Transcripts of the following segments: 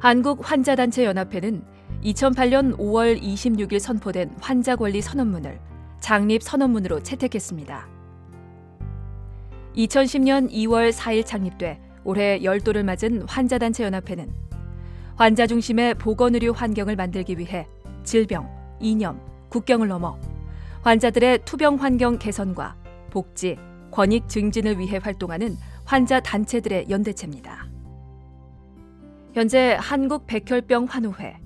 한국환자단체연합회는 2008년 5월 26일 선포된 환자권리 선언문을 장립선언문으로 채택했습니다. 2010년 2월 4일 창립돼 올해 열도를 맞은 환자단체연합회는 환자 중심의 보건의료 환경을 만들기 위해 질병, 이념, 국경을 넘어 환자들의 투병 환경 개선과 복지, 권익 증진을 위해 활동하는 환자 단체들의 연대체입니다. 현재 한국백혈병 환우회,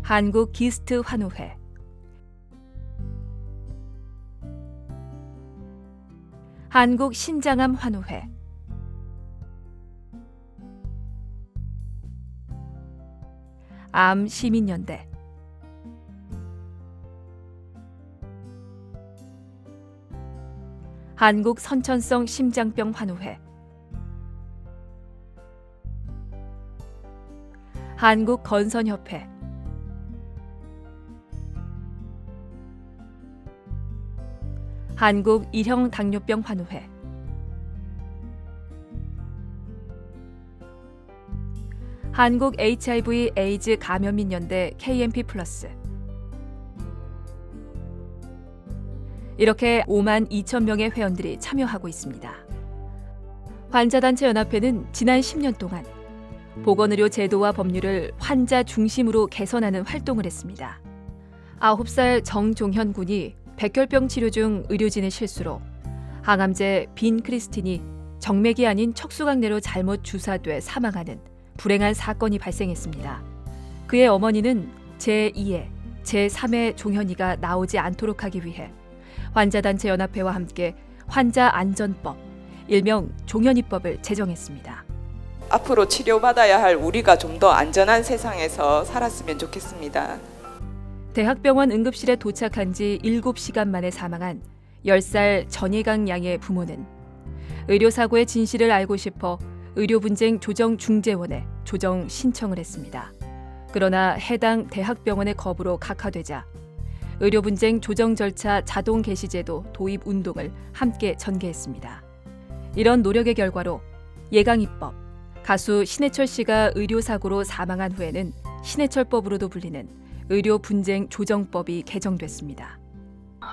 한국기스트 환우회, 한국신장암 환우회, 암시민연대, 한국선천성 심장병 환우회, 한국건선협회, 한국일형당뇨병 환우회, 한국 HIV 에이즈 감염민연대 KMP+, 이렇게 5만 2천 명의 회원들이 참여하고 있습니다. 환자단체연합회는 지난 10년 동안 보건의료 제도와 법률을 환자 중심으로 개선하는 활동을 했습니다. 9살 정종현 군이 백혈병 치료 중 의료진의 실수로 항암제 빈크리스틴이 정맥이 아닌 척수강내로 잘못 주사돼 사망하는 불행한 사건이 발생했습니다. 그의 어머니는 제2회, 제3회 종현이가 나오지 않도록 하기 위해 환자단체연합회와 함께 환자안전법, 일명 종현이법을 제정했습니다. 앞으로 치료받아야 할 우리가 좀 더 안전한 세상에서 살았으면 좋겠습니다. 대학병원 응급실에 도착한 지 7시간 만에 사망한 10살 전예강 양의 부모는 의료사고의 진실을 알고 싶어 의료분쟁 조정중재원에 조정 신청을 했습니다. 그러나 해당 대학병원의 거부로 각하되자 의료분쟁 조정 절차 자동 개시제도 도입 운동을 함께 전개했습니다. 이런 노력의 결과로 예강입법, 가수 신해철 씨가 의료사고로 사망한 후에는 신해철법으로도 불리는 의료분쟁 조정법이 개정됐습니다.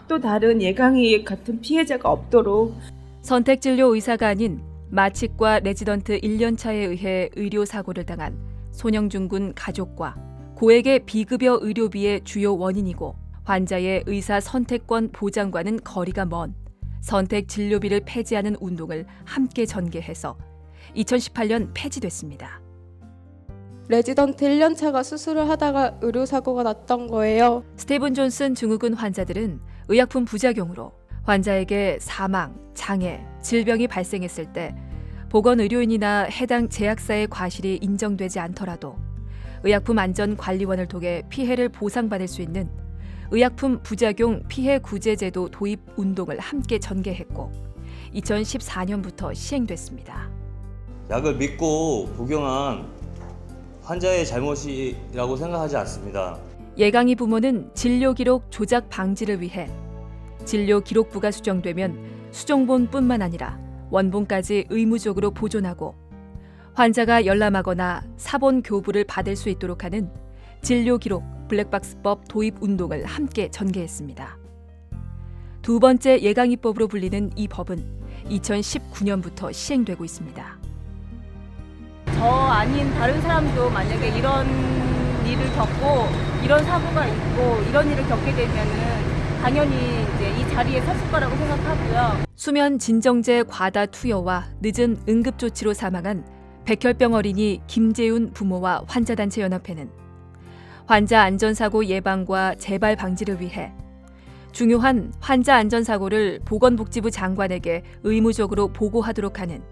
또 다른 예강이 같은 피해자가 없도록 선택진료 의사가 아닌 마취과 레지던트 1년차에 의해 의료사고를 당한 손영준 가족과 고액의 비급여 의료비의 주요 원인이고 환자의 의사 선택권 보장과는 거리가 먼 선택진료비를 폐지하는 운동을 함께 전개해서 2018년 폐지됐습니다. 레지던트 1년차가 수술을 하다가 의료사고가 났던 거예요. 스티븐 존슨 증후군 환자들은 의약품 부작용으로 환자에게 사망, 장애, 질병이 발생했을 때 보건의료인이나 해당 제약사의 과실이 인정되지 않더라도 의약품안전관리원을 통해 피해를 보상받을 수 있는 의약품 부작용 피해 구제제도 도입 운동을 함께 전개했고 2014년부터 시행됐습니다. 약을 믿고 복용한 환자의 잘못이라고 생각하지 않습니다. 예강이 부모는 진료기록 조작 방지를 위해 진료기록부가 수정되면 수정본뿐만 아니라 원본까지 의무적으로 보존하고 환자가 열람하거나 사본 교부를 받을 수 있도록 하는 진료기록 블랙박스법 도입 운동을 함께 전개했습니다. 두 번째 예강입법으로 불리는 이 법은 2019년부터 시행되고 있습니다. 저 아닌 다른 사람도 만약에 이런 일을 겪고 이런 사고가 있고 이런 일을 겪게 되면은 당연히 이제 이 자리에 섰을 거라고 생각하고요. 수면 진정제 과다 투여와 늦은 응급조치로 사망한 백혈병 어린이 김재훈 부모와 환자단체연합회는 환자 안전사고 예방과 재발 방지를 위해 중요한 환자 안전사고를 보건복지부 장관에게 의무적으로 보고하도록 하는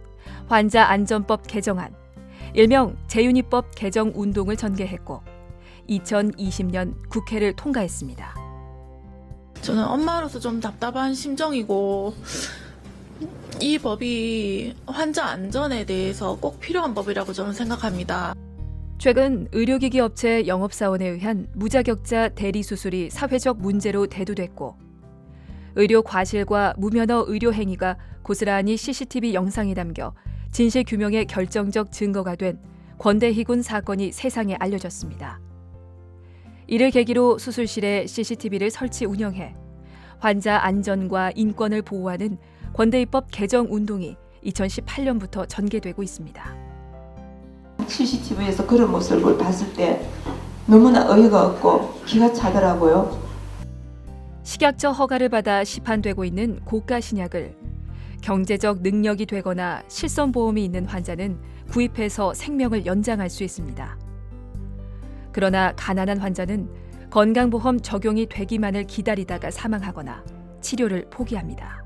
환자안전법 개정안, 일명 재윤이법 개정 운동을 전개했고 2020년 국회를 통과했습니다. 저는 엄마로서 좀 답답한 심정이고 이 법이 환자 안전에 대해서 꼭 필요한 법이라고 저는 생각합니다. 최근 의료기기 업체 영업사원에 의한 무자격자 대리수술이 사회적 문제로 대두됐고 의료 과실과 무면허 의료 행위가 고스란히 CCTV 영상에 담겨 진실 규명의 결정적 증거가 된 권대희군 사건이 세상에 알려졌습니다. 이를 계기로 수술실에 CCTV를 설치 운영해 환자 안전과 인권을 보호하는 권대희법 개정 운동이 2018년부터 전개되고 있습니다. CCTV에서 그런 모습을 봤을 때 너무나 어이가 없고 기가 차더라고요. 식약처 허가를 받아 시판되고 있는 고가 신약을 경제적 능력이 되거나 실손보험이 있는 환자는 구입해서 생명을 연장할 수 있습니다. 그러나 가난한 환자는 건강보험 적용이 되기만을 기다리다가 사망하거나 치료를 포기합니다.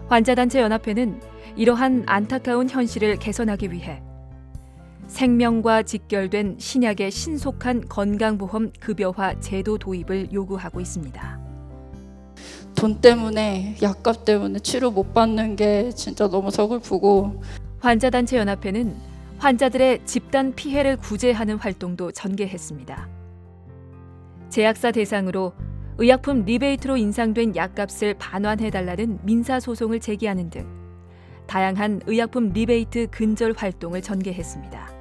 환자단체 연합회는 이러한 안타까운 현실을 개선하기 위해 생명과 직결된 신약의 신속한 건강보험 급여화 제도 도입을 요구하고 있습니다. 돈 때문에, 약값 때문에 치료 못 받는 게 진짜 너무 서글프고, 환자단체 연합회는 환자들의 집단 피해를 구제하는 활동도 전개했습니다. 제약사 대상으로 의약품 리베이트로 인상된 약값을 반환해달라는 민사소송을 제기하는 등 다양한 의약품 리베이트 근절 활동을 전개했습니다.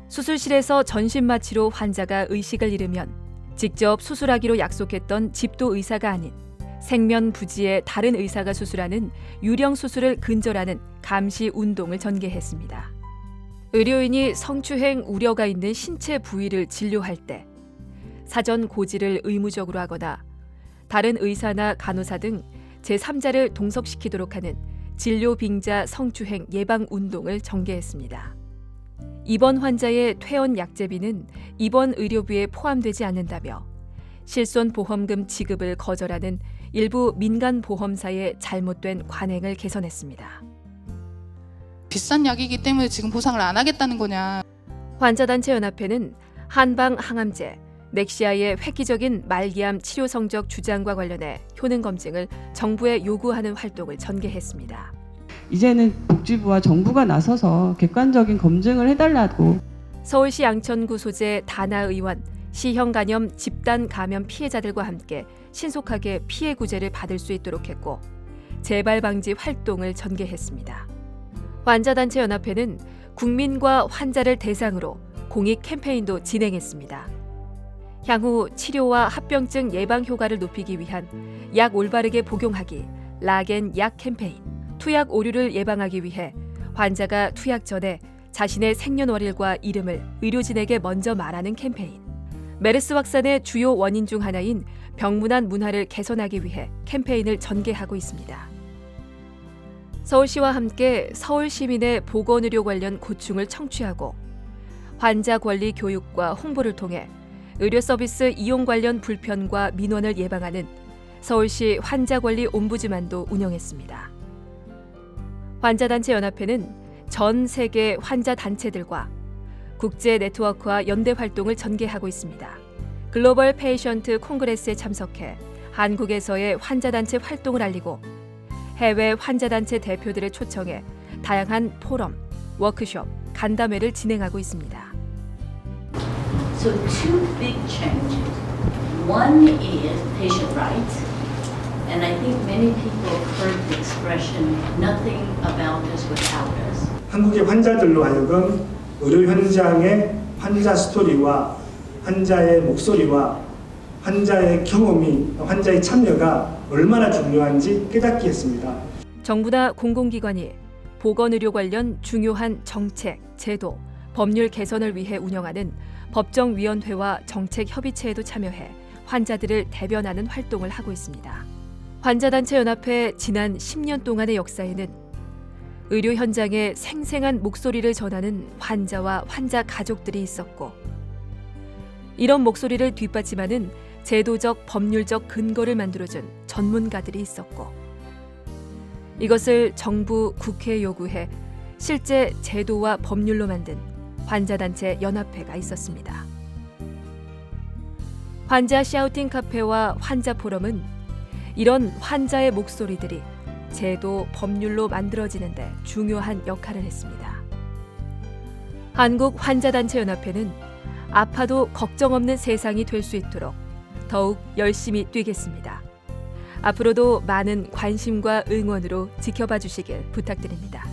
수술실에서 전신마취로 환자가 의식을 잃으면 직접 수술하기로 약속했던 집도 의사가 아닌 생면 부지의 다른 의사가 수술하는 유령 수술을 근절하는 감시 운동을 전개했습니다. 의료인이 성추행 우려가 있는 신체 부위를 진료할 때 사전 고지를 의무적으로 하거나 다른 의사나 간호사 등 제3자를 동석시키도록 하는 진료 빙자 성추행 예방 운동을 전개했습니다. 입원 환자의 퇴원 약제비는 입원 의료비에 포함되지 않는다며 실손보험금 지급을 거절하는 일부 민간 보험사의 잘못된 관행을 개선했습니다. 비싼 약이기 때문에 지금 보상을 안 하겠다는 거냐. 환자단체 연합회는 한방 항암제, 넥시아의 획기적인 말기암 치료 성적 주장과 관련해 효능 검증을 정부에 요구하는 활동을 전개했습니다. 이제는 복지부와 정부가 나서서 객관적인 검증을 해달라고. 서울시 양천구 소재 다나 의원, 시형 간염 집단 감염 피해자들과 함께 신속하게 피해 구제를 받을 수 있도록 했고 재발 방지 활동을 전개했습니다. 환자단체 연합회는 국민과 환자를 대상으로 공익 캠페인도 진행했습니다. 향후 치료와 합병증 예방 효과를 높이기 위한 약 올바르게 복용하기, 락앤 약 캠페인, 투약 오류를 예방하기 위해 환자가 투약 전에 자신의 생년월일과 이름을 의료진에게 먼저 말하는 캠페인, 메르스 확산의 주요 원인 중 하나인 병문안 문화를 개선하기 위해 캠페인을 전개하고 있습니다. 서울시와 함께 서울 시민의 보건의료 관련 고충을 청취하고 환자 권리 교육과 홍보를 통해 의료 서비스 이용 관련 불편과 민원을 예방하는 서울시 환자권리 옴부즈만도 운영했습니다. 환자단체 연합회는 전 세계 환자단체들과 국제 네트워크와 연대 활동을 전개하고 있습니다. 글로벌 페이션트 콩그레스에 참석해 한국에서의 환자단체 활동을 알리고 해외 환자단체 대표들을 초청해 다양한 포럼, 워크숍, 간담회를 진행하고 있습니다. So two big changes. One is patient rights, and I think many people have heard the expression, nothing about us without us. 한국의 환자들로 하여금 의료 현장의 환자 스토리와 환자의 목소리와 환자의 경험이, 환자의 참여가 얼마나 중요한지 깨닫게 했습니다. 정부나 공공기관이 보건의료 관련 중요한 정책, 제도, 법률 개선을 위해 운영하는 법정위원회와 정책협의체에도 참여해 환자들을 대변하는 활동을 하고 있습니다. 환자단체 연합회 지난 10년 동안의 역사에는 의료 현장에 생생한 목소리를 전하는 환자와 환자 가족들이 있었고 이런 목소리를 뒷받침하는 제도적, 법률적 근거를 만들어준 전문가들이 있었고 이것을 정부, 국회에 요구해 실제 제도와 법률로 만든 환자단체 연합회가 있었습니다. 환자 샤우팅 카페와 환자 포럼은 이런 환자의 목소리들이 제도, 법률로 만들어지는데 중요한 역할을 했습니다. 한국 환자단체 연합회는 아파도 걱정 없는 세상이 될 수 있도록 더욱 열심히 뛰겠습니다. 앞으로도 많은 관심과 응원으로 지켜봐 주시길 부탁드립니다.